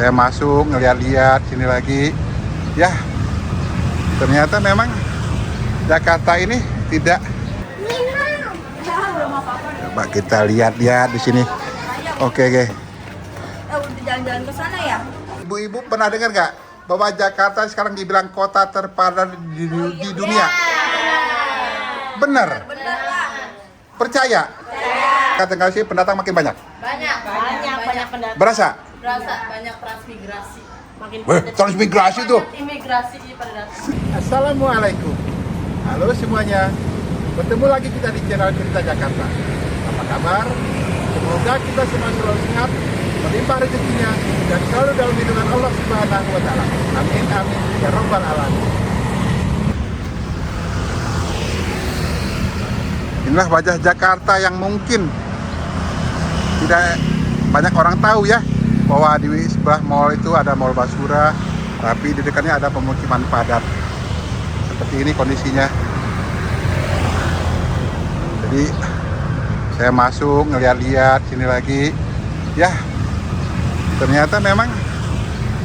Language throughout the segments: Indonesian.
Saya masuk ngeliat-liat sini lagi. Ya, ternyata memang Jakarta ini tidak. Coba kita lihat-lihat di sini. Oke. Udah jalan-jalan ke sana ya? Ibu-ibu pernah dengar nggak bahwa Jakarta sekarang dibilang kota terpadat di dunia? Benar? Bener lah. Percaya? Kata nggak sih pendatang makin banyak? Banyak pendatang. Berasa? Berasa banyak transmigrasi. Makin Transmigrasi tuh. imigrasi pada datang. Assalamualaikum. Halo semuanya. Bertemu lagi kita di channel Cerita Jakarta. Apa kabar? Semoga kita semua selalu sehat, berlimpah rezekinya, dan selalu dalam lindungan Allah Subhanahu wa Ta'ala. Amin amin ya rabbal alamin. Inilah wajah Jakarta yang mungkin tidak banyak orang tahu ya, bahwa di sebelah mall itu ada Mall Basura, tapi di dekatnya ada pemukiman padat. Seperti ini kondisinya. Jadi saya masuk ngeliat-liat sini lagi. Ya, ternyata memang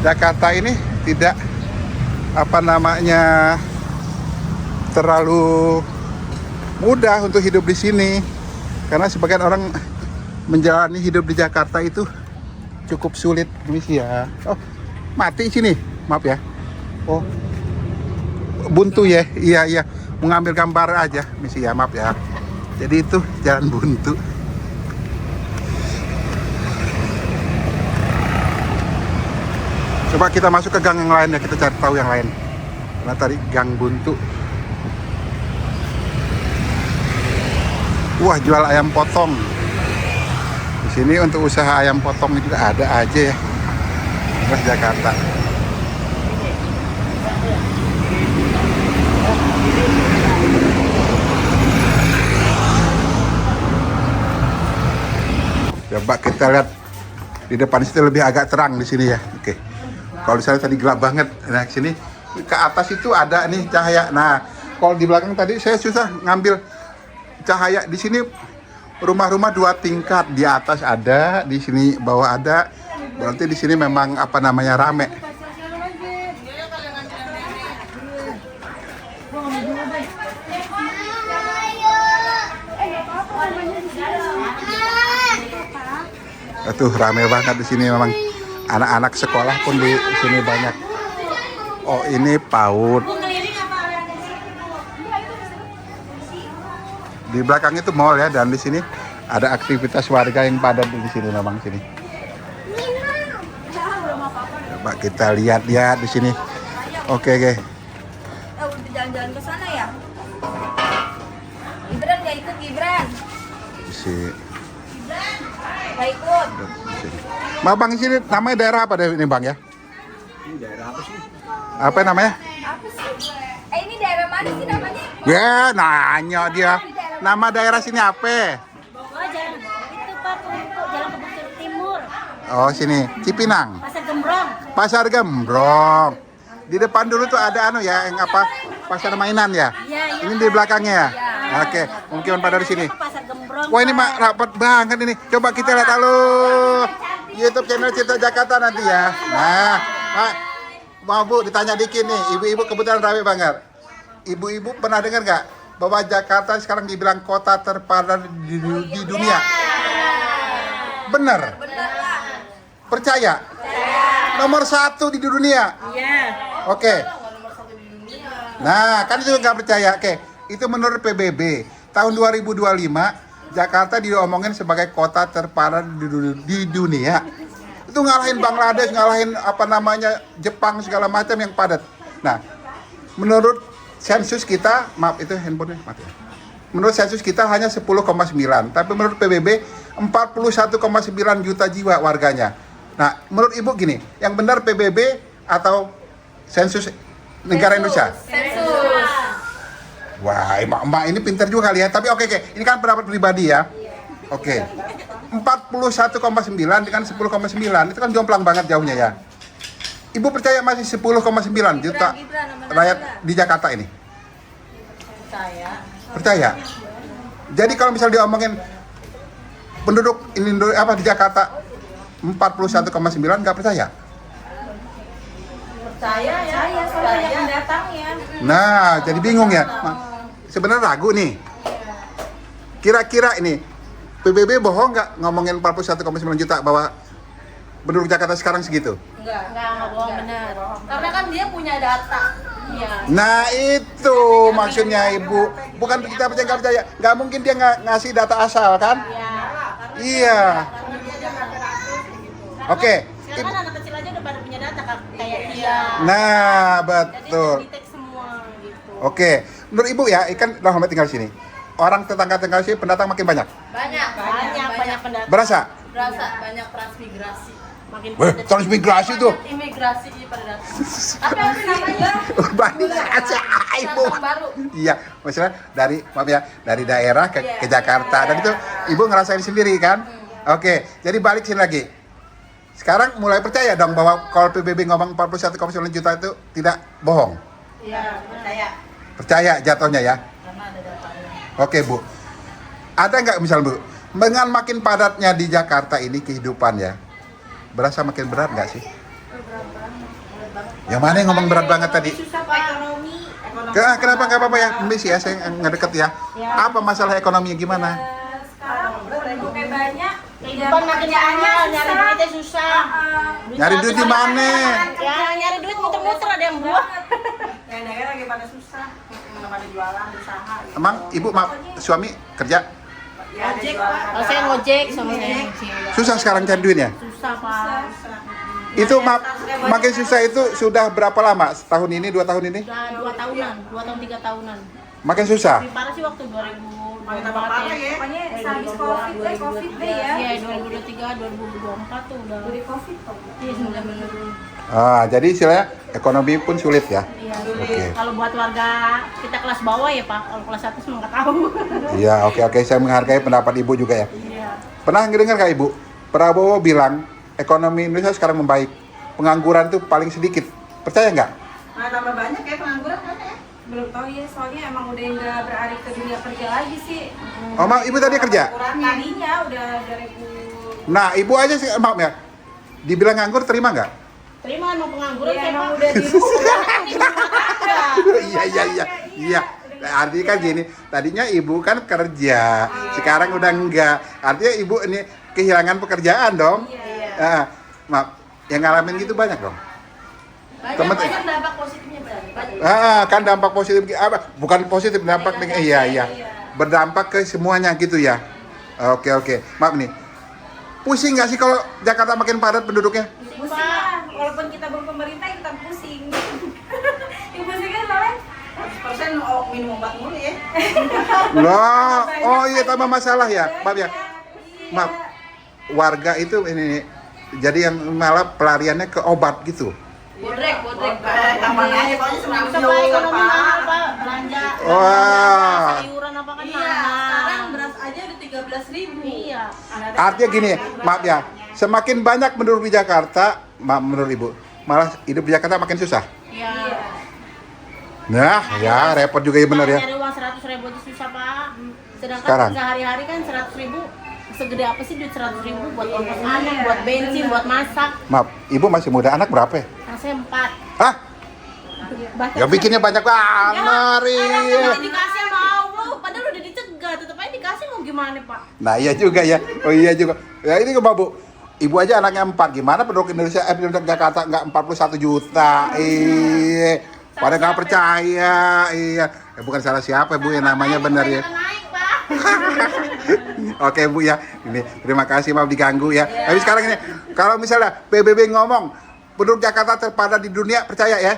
Jakarta ini tidak terlalu mudah untuk hidup di sini, karena sebagian orang menjalani hidup di Jakarta itu cukup sulit. Misi ya. Oh, mati sini. Maaf ya. Oh, buntu ya. Iya. Mengambil gambar aja. Misi ya. Maaf ya. Jadi itu jalan buntu. Coba kita masuk ke gang yang lain ya. Kita cari tahu yang lain. Karena tadi gang buntu. Wah, jual ayam potong. Di sini untuk usaha ayam potong juga ada aja ya. Terus Jakarta. Coba kita lihat di depan situ lebih agak terang di sini ya. Oke. Kalau di sana tadi gelap banget. Nah, sini ke atas itu ada nih cahaya. Nah, kalau di belakang tadi saya susah ngambil cahaya. Di sini rumah-rumah 2 tingkat, di atas ada, di sini bawah ada. Berarti di sini memang rame. Tuh rame banget di sini, memang anak-anak sekolah pun di sini banyak. Oh, ini PAUD. Di belakang itu mall ya, dan di sini ada aktivitas warga yang padat di sini memang sini. Coba kita lihat-lihat di sini. Oke. Udah jalan-jalan ke sana ya? Gibran nggak ikut Gibran? Nggak ikut. Bang, di sini namanya daerah apa ini Bang ya? Ini daerah apa sih? Apa namanya? Apa sih? Ini daerah mana sih namanya? Ya, nanya dia. Nama daerah sini apa? Itu Pak, Jalan Kebun Timur. Oh, sini Cipinang. Pasar Gembrong. Pasar Gembrong. Di depan dulu tuh ada yang pasar mainan ya? Iya. Ini di belakangnya ya? Iya. Oke, mungkin pada di sini. Pasar Gembrong. Wah, ini Mak rapat banget ini. Coba kita lihat. Halo. YouTube channel Cerita Jakarta nanti ya. Nah, Pak, mau Bu ditanya dikit nih. Ibu-ibu kebetulan rame banget. Ibu-ibu pernah dengar nggak bahwa Jakarta sekarang dibilang kota terpadat di dunia? Benar? Bener lah. Percaya? Nomor 1 di dunia. Iya. Oke. Nah, kan itu nggak percaya. Oke, itu menurut PBB. Tahun 2025, Jakarta diomongin sebagai kota terpadat di dunia. Itu ngalahin Bangladesh, ngalahin Jepang, segala macam yang padat. Nah, menurut sensus kita, maaf itu handphonenya, maaf ya. Menurut sensus kita hanya 10,9, tapi menurut PBB 41,9 juta jiwa warganya. Nah, menurut Ibu gini, yang benar PBB atau sensus negara Indonesia? Sensus. Wah, emak-emak ini pintar juga kali ya. Tapi oke. Ini kan pendapat pribadi ya. Oke. 41,9 dengan 10,9 itu kan jomplang banget jauhnya ya. Ibu percaya masih 10,9 juta rakyat di Jakarta ini? Percaya. Jadi kalau misal diomongin penduduk ini di Jakarta 41,9 nggak percaya? Percaya soalnya yang datangnya. Nah, jadi bingung ya. Sebenarnya ragu nih. Kira-kira ini PBB bohong nggak ngomongin 41,9 juta bahwa penduduk Jakarta sekarang segitu? Enggak bohong benar. Karena kan dia punya data. Iya. Nah itu maksudnya Ibu. Bukan kita percaya nggak percaya. Nggak mungkin dia ngasih data asal kan? Iya. Oke. Sekarang kan anak kecil aja udah pada punya data kayak dia. Nah Jadi betul. di-tag semua gitu. Oke. Menurut Ibu ya, ikan Rahmat tinggal sini. Orang tetangga-tetangga sini pendatang makin banyak. Banyak pendatang. Berasa? Berasa banyak transmigrasi. Makin Transmigrasi tuh. imigrasi pada datang. Apa namanya? Banyak aja Ibu. Datang baru. Iya, maksudnya maaf ya, dari daerah ke Jakarta dan itu Ibu ngerasain sendiri kan? Oke, jadi balik sini lagi. Sekarang mulai percaya dong bahwa kalau PBB ngomong 41,9 juta itu tidak bohong. Iya, percaya. Percaya jatuhnya ya. Karena ada datanya. Oke Bu, ada nggak misal Bu, dengan makin padatnya di Jakarta ini kehidupan ya, berasa makin berat nggak sih? Yang mana yang ngomong berat banget tadi? Susah Pak ekonomi. Kenapa nggak apa-apa ya, Mbak ya, saya ngedeket ya. Apa masalah ekonominya gimana? Sekarang penduduknya banyak. Kehidupan makin mahal, nyari duitnya susah. Nyari duit di mana? Ya, nyari duit muter-muter ada yang buah. Daerah lagi pada susah, pada jualan, usaha. Gitu. Emang Ibu maaf, suami kerja? Ya, ada jualan. Kalau saya ngojek sama saya. Susah sekarang cari duitnya? Susah Pak. Itu makin susah itu sudah berapa lama? Setahun ini, 2 tahun ini? Udah 2 tahunan, 2 tahun 3 tahunan. Makin susah? Lebih parah sih waktu 2024 parah ya. ya. Pokoknya Habis COVID deh ya. Iya, 2023, 2024 tuh udah. Dari COVID kok. Iya, sudah menurun. Jadi istilahnya ekonomi pun sulit ya? Iya. Oke. Kalau buat warga kita kelas bawah ya Pak, kalau kelas atas mah nggak tahu. Iya, oke. Saya menghargai pendapat Ibu juga ya. Iya. Pernah dengar nggak Ibu? Prabowo bilang ekonomi Indonesia sekarang membaik. Pengangguran tuh paling sedikit. Percaya nggak? Nah, tambah banyak ya pengangguran kan ya? Belum tahu ya, soalnya emang udah nggak beralih ke dunia kerja lagi sih. Oh, Ibu tadi kerja? Tadinya udah 2000. Nah, Ibu aja sih, maaf ya. Dibilang nganggur, terima nggak? Terima emang pengangguran Iya, saya emang Pak. udah di rumah. Iya. Artinya kan gini, tadinya Ibu kan kerja, sekarang udah enggak. Artinya Ibu ini kehilangan pekerjaan dong. Iya. Maaf, yang ngalamin gitu banyak dong. Banyak dampak positifnya banyak. Kan dampak positif apa? Bukan positif, dampak iya. Berdampak ke semuanya gitu ya. Oke. Maaf nih. Pusing nggak sih kalau Jakarta makin padat penduduknya? Pusing lah, walaupun kita berpemerintah kita pusing. Yang pusing kan soalnya 100% minum obat mulu ya. Loh, oh iya tambah masalah ya. Maaf ya. Maaf. Warga itu ini jadi yang malah pelariannya ke obat gitu. Bodrek. Tambah aja pokoknya semuanya Supaya ekonomi mahal Pak, belanja. Wah. Sayuran apa kan Iya, mahal. sekarang beras aja udah 13.000. Iya. Artinya gini, maaf ya. Semakin banyak penduduk di Jakarta, maaf menurut Ibu, malah hidup di Jakarta makin susah. Iya. Nah, ya repot juga ya benar ya. Nyari uang 100.000 aja susah Pak. Sedangkan Sekarang? sehari-hari kan 100.000 segede apa sih duit 100.000 buat ongkos anak, buat bensin, buat masak. Maaf, Ibu masih muda, anak berapa ya? Anak saya 4. Hah? Bahkan Ya bikinnya banyak banget. udah dikasih sama Allah, padahal udah dicegah, tetap aja dikasih mau gimana Pak? Nah iya juga ya. Oh iya juga. Ya ini kemana Bu? Ibu aja anaknya 4. Gimana penduduk Indonesia, penduduk Jakarta nggak 41 juta? Pada nggak percaya. Iya. Ya, bukan salah siapa Bu, ya namanya benar ya. Naik Pak. Oke Bu ya. Ini terima kasih maaf diganggu ya. Tapi sekarang ini kalau misalnya PBB ngomong penduduk Jakarta terpadat di dunia, percaya ya?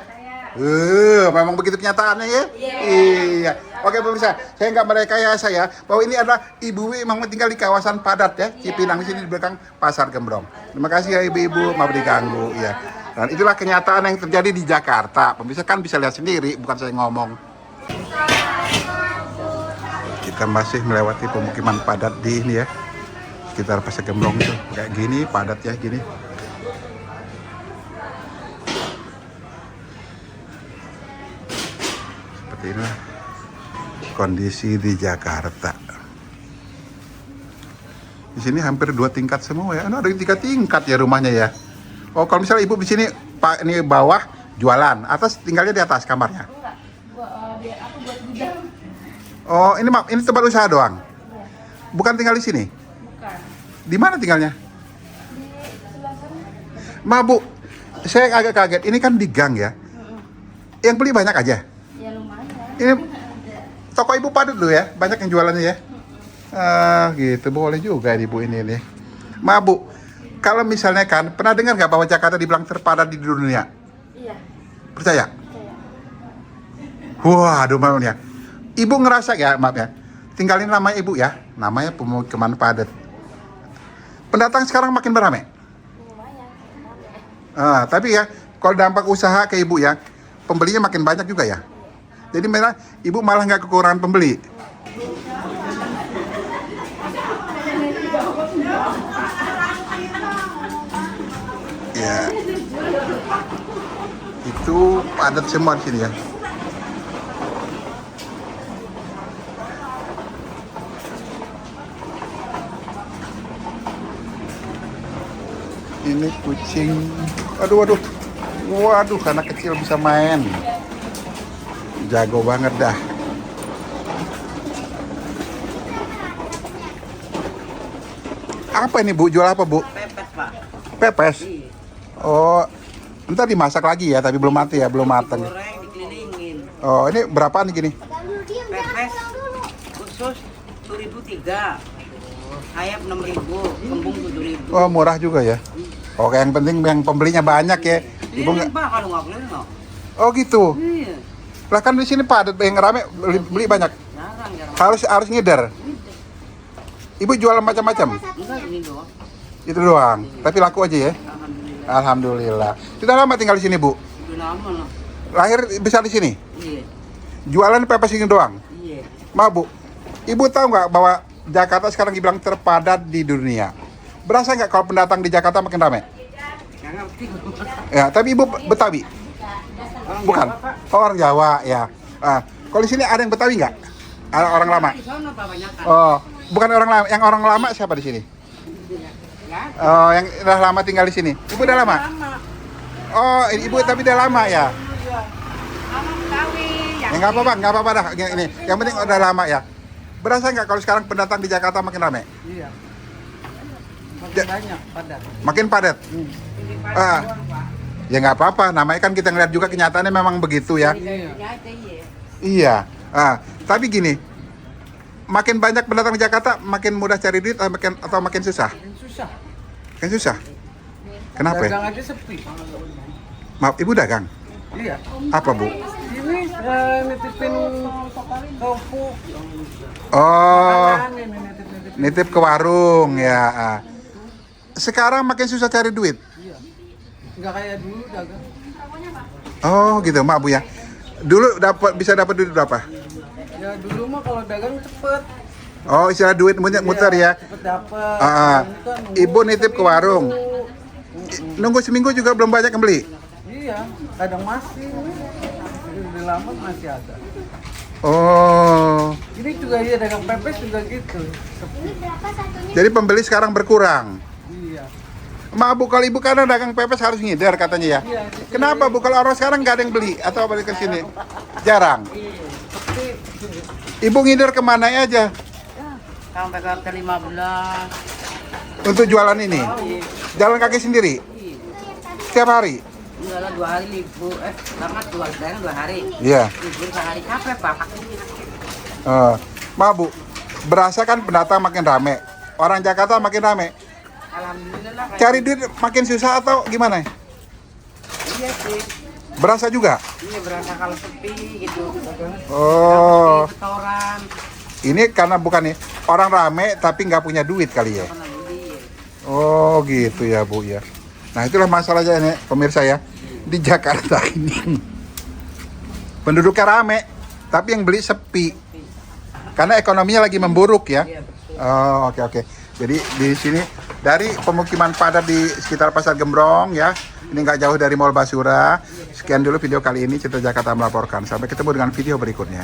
Memang begitu kenyataannya ya? Iya. Oke pemirsa, saya nggak merekayasa ya bahwa ini adalah ibu memang tinggal di kawasan padat ya, Cipinang, di sini di belakang Pasar Gembrong. Terima kasih ya ibu-ibu, maaf diganggu ya. Dan itulah kenyataan yang terjadi di Jakarta. Pemirsa kan bisa lihat sendiri, bukan saya ngomong. Kita masih melewati pemukiman padat di ini ya, sekitar Pasar Gembrong itu kayak gini, padat ya gini. Seperti inilah kondisi di Jakarta. Di sini hampir 2 tingkat semua ya. Ada 3 tingkat ya rumahnya ya. Oh kalau misalnya ibu di sini Pak ini bawah, Jualan. Atas tinggalnya di atas kamarnya. Enggak. Aku buat gudang. Oh, ini tempat usaha doang. Iya. Bukan tinggal di sini. Bukan. Di mana tinggalnya? Di sebelah sana. Ma, Bu, saya agak kaget. Ini kan di gang ya. Yang beli banyak aja. Ya lumayan. Ini toko ibu padat dulu ya, banyak yang jualannya ya. Gitu, boleh juga nih Bu ini nih. Ma, Bu, kalau misalnya kan, pernah dengar nggak bahwa Jakarta dibilang terpadat di dunia? Iya. Percaya? Percaya. Waduh, maaf ya. Ibu ngerasa ya, maaf ya, tinggalin nama ibu ya, namanya pemukiman padat. Pendatang sekarang makin beramai. Lumayan. Tapi ya, kalau dampak usaha ke ibu ya, pembelinya makin banyak juga ya. Jadi memang ibu malah nggak kekurangan pembeli. Ya, itu padat semua di sini ya. Ini kucing, waduh, anak kecil bisa main, jago banget dah. Apa ini Bu? Jual apa Bu? Pepes, Pak. Pepes. Oh, ntar dimasak lagi ya, tapi belum mati ya, belum matang. Goreng dikelilingin. Oh, ini berapaan gini? Pepes khusus 7.003. Ayam 6.000, kembung 7.000. Oh, murah juga ya. Oke, yang penting yang pembelinya banyak ya. Ibu nggak? Keliling, Pak, kalau nggak keliling nggak. Oh gitu. Iya. Lah kan di sini padat, yang rame beli banyak. Jarang. Harus ngider. Ibu jualan macam-macam. Enggak, ini doang. Itu doang. Tapi laku aja ya. Alhamdulillah. Alhamdulillah. Sudah lama tinggal di sini, Bu? Udah lama lah. Lahir besar di sini. Iya. Jualan pepes ini doang. Iya. Ma, Bu. Ibu tahu nggak bahwa Jakarta sekarang dibilang terpadat di dunia? Berasa nggak kalau pendatang di Jakarta makin ramai? Nggak ngerti. Ya, tapi Ibu Betawi? Bukan. Jawa, Pak. Oh, orang Jawa, ya. Kalau di sini ada yang Betawi nggak? Ada orang lama? Di sana, Pak, banyak kan. Oh, bukan orang lama. Yang orang lama siapa di sini? Ya. Oh, yang udah lama tinggal di sini. Ibu udah lama? Oh, ibu tapi udah lama ya? Lama Betawi. Ya nggak apa-apa, nggak apa-apa dah. Ini, yang penting udah lama ya. Berasa nggak kalau sekarang pendatang di Jakarta makin ramai? Iya. Makin Ya. banyak padat. Makin padat? Ah, ya nggak apa-apa. Namanya kan kita ngeliat juga kenyataannya memang begitu ya. Iya. Tapi gini, makin banyak pendatang di Jakarta, makin mudah cari duit atau makin susah? Susah. Makin susah. Kenapa ya? Dagang aja sepi. Maaf, ibu dagang? Iya. Apa Bu? Ini nitipin tofu. Oh, Makanan ini nitip-nitip. nitip ke warung ya. Sekarang makin susah cari duit. Iya. Nggak kayak dulu dagang. Oh, gitu, maaf Bu ya. Dulu bisa dapat duit berapa? Ya dulu mah kalau dagang cepet. Oh, istilah duit muter ya. Cepet dapet. Ini kan nunggu Ibu nitip ke warung. Nunggu seminggu juga belum banyak yang beli. Iya, kadang masih. Udah lama masih ada. Oh, Ini juga iya dagang pepes juga gitu. Sepi. jadi pembeli sekarang berkurang. Iya. Maaf Bu, kalau ibu karena dagang pepes harus ngider katanya ya. Iya. Kenapa Bu, kalau orang sekarang nggak ada yang beli atau balik ke sini? Jarang. Iya. Sepi. Ibu ngider kemana aja Sampai ke RT 15. untuk jualan ini? Jalan kaki sendiri? Setiap hari? Enggak lah 2 hari libur. Karena dagang 2 hari. Iya. Libur sehari capek Pak. Maaf Bu, berasa kan pendatang makin rame, orang Jakarta makin rame. Alhamdulillah. Cari duit makin susah atau gimana? Iya sih. Berasa juga? Iya berasa kalau sepi gitu. Oh, Restoran. ini karena bukan nih orang rame tapi nggak punya duit kali ya? Pernah beli. Oh gitu ya Bu ya. Nah itulah masalahnya nih pemirsa ya di Jakarta ini. Penduduknya rame tapi yang beli sepi karena ekonominya lagi memburuk ya. Iya betul. Oh oke. Jadi di sini dari pemukiman padat di sekitar Pasar Gembrong ya. Ini nggak jauh dari Mall Basura. Sekian dulu video kali ini, Citra Jakarta melaporkan. Sampai ketemu dengan video berikutnya.